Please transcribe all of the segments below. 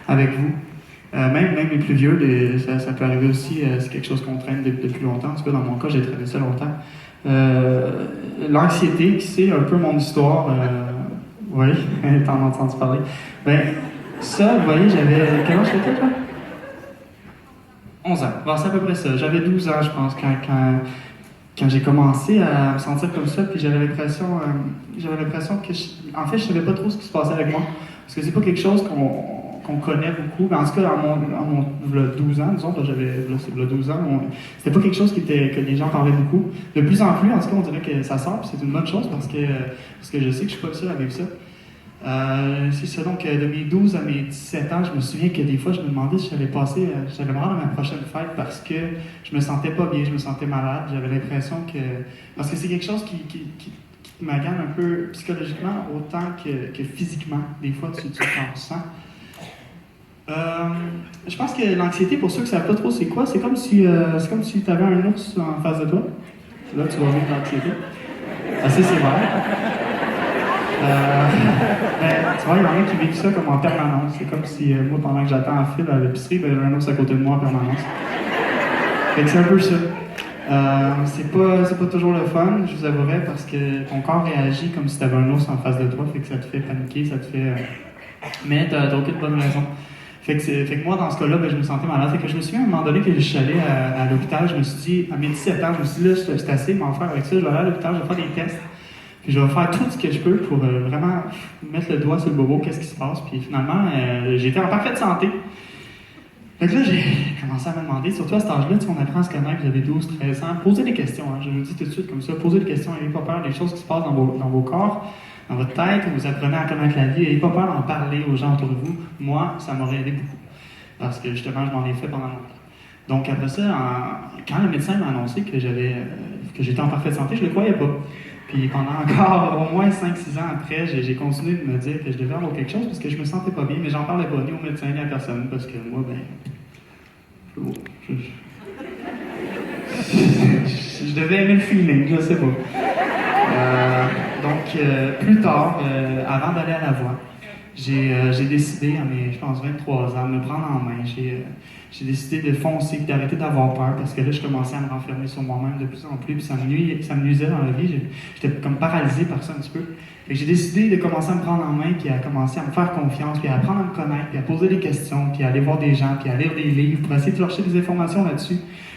Avec vous. Même les plus vieux, ça peut arriver aussi, c'est quelque chose qu'on traîne depuis longtemps. En tout cas, dans mon cas, j'ai traîné ça longtemps. L'anxiété, qui c'est un peu mon histoire, oui, t'en as entendu parler. Ben, ça, vous voyez, j'avais. Quel âge j'étais, toi? 11 ans. Bon, c'est à peu près ça. J'avais 12 ans, je pense, quand j'ai commencé à me sentir comme ça, puis j'avais l'impression que, en fait, je savais pas trop ce qui se passait avec moi. Parce que c'est pas quelque chose qu'on connaît beaucoup. Mais en tout cas, v'là 12 ans, disons, v'là 12 ans, c'était pas quelque chose que les gens parlaient beaucoup. De plus en plus, en tout cas, on dirait que ça sort, puis c'est une bonne chose parce que je sais que je suis pas le seul à vivre ça. C'est ça, donc de mes 12 à mes 17 ans, je me souviens que des fois, je me demandais si j'allais me rendre à ma prochaine fête parce que je me sentais pas bien, je me sentais malade, j'avais l'impression que... Parce que c'est quelque chose qui m'agane un peu psychologiquement autant que physiquement. Des fois, tu t'en ressens. Je pense que l'anxiété, pour ceux qui ne savent pas trop c'est quoi, c'est comme si tu avais un ours en face de toi. Là, tu vas vivre l'anxiété. Assez sévère. Tu vois, il y en a qui vivent ça comme en permanence. C'est comme si moi, pendant que j'attends en file à l'épicerie, il y avait un ours à côté de moi en permanence. Fait que c'est un peu ça. C'est pas toujours le fun, je vous avouerai, parce que ton corps réagit comme si tu avais un ours en face de toi, fait que ça te fait paniquer, ça te fait... Mais t'as aucune bonne raison. Fait que moi, dans ce cas-là, je me sentais malade. Fait que je me souviens à un moment donné que je suis allé à l'hôpital, je me suis dit, à mes 17 ans, je me suis dit, là, c'est assez, m'en faire avec ça, je vais aller à l'hôpital, je vais faire des tests, puis je vais faire tout ce que je peux pour vraiment mettre le doigt sur le bobo, qu'est-ce qui se passe. Puis finalement, j'étais en parfaite santé. Fait que là, j'ai commencé à me demander, surtout à cet âge-là, on apprend à se connaître, vous avez 12, 13 ans, posez des questions, hein, je vous le dis tout de suite comme ça, posez des questions, n'ayez pas peur des choses qui se passent dans vos corps, dans votre tête, vous apprenez à connaître la vie, n'ayez pas peur d'en parler aux gens autour de vous. Moi, ça m'aurait aidé beaucoup, parce que justement, je m'en ai fait pendant longtemps. Donc après ça, quand le médecin m'a annoncé que j'étais en parfaite santé, je ne le croyais pas. Puis pendant encore au moins 5-6 ans après, j'ai continué de me dire que je devais avoir quelque chose parce que je me sentais pas bien, mais j'en parlais pas ni au médecin ni à personne parce que moi, je devais aimer le feeling, je sais pas. Donc plus tard, avant d'aller à la voix, j'ai décidé à mes, je pense, 23 ans, de me prendre en main. J'ai décidé de foncer, d'arrêter d'avoir peur, parce que là, je commençais à me renfermer sur moi-même de plus en plus, puis ça me nuisait dans la vie. J'étais comme paralysé par ça un petit peu. Et j'ai décidé de commencer à me prendre en main, puis à commencer à me faire confiance, puis à apprendre à me connaître, puis à poser des questions, puis à aller voir des gens, puis à lire des livres, pour essayer de chercher des informations là-dessus.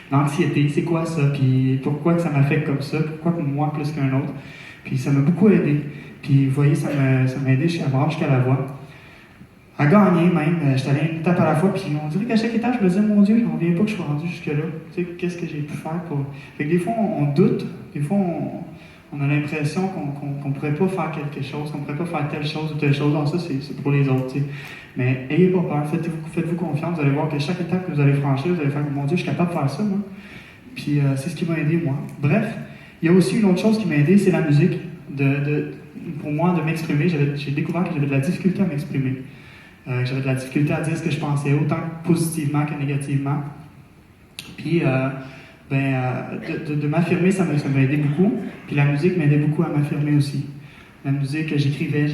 L'anxiété, c'est quoi ça, puis pourquoi que ça m'affecte comme ça, pourquoi moi plus qu'un autre. Puis ça m'a beaucoup aidé. Puis vous voyez, ça m'a aidé jusqu'à la voix. À gagner même, j'étais allé une étape à la fois, puis on dirait qu'à chaque étape, je me disais, mon Dieu, j'en reviens pas que je sois rendu jusque-là. Tu sais, qu'est-ce que j'ai pu faire pour... Fait que des fois, on doute, des fois, on a l'impression qu'on pourrait pas faire quelque chose, qu'on pourrait pas faire telle chose ou telle chose. Non, ça, c'est pour les autres, tu sais. Mais ayez pas peur, faites-vous confiance, vous allez voir que chaque étape que vous allez franchir, vous allez faire, mon Dieu, je suis capable de faire ça, moi. Puis c'est ce qui m'a aidé, moi. Bref, il y a aussi une autre chose qui m'a aidé, c'est la musique. Pour moi, de m'exprimer, j'ai découvert que j'avais de la difficulté à m'exprimer. J'avais de la difficulté à dire ce que je pensais, autant positivement que négativement. Puis, de m'affirmer, ça m'a aidé beaucoup. Puis la musique m'aidait beaucoup à m'affirmer aussi. La musique, j'écrivais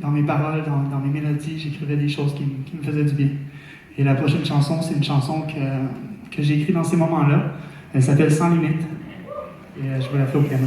dans mes paroles, dans mes mélodies, j'écrivais des choses qui me faisaient du bien. Et la prochaine chanson, c'est une chanson que j'ai écrite dans ces moments-là. Elle s'appelle Sans limite. Et je vous la fais au piano.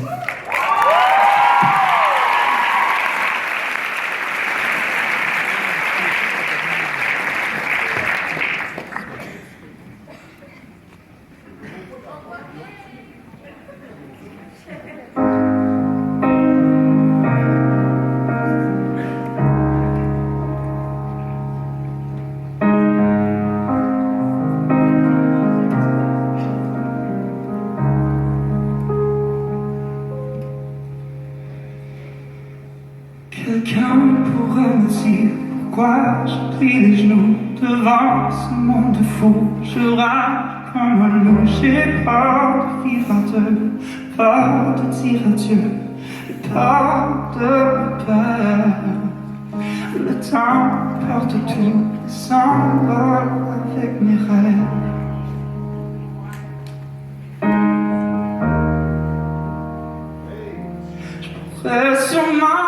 Quelqu'un pourrait me dire pourquoi je plie les genoux devant ce monde fou. Je rage comme un loup, j'ai peur de vivre à deux, peur de dire adieu, peur de me perdre. Le temps porte tout, s'envole avec mes rêves. Je pourrais sûrement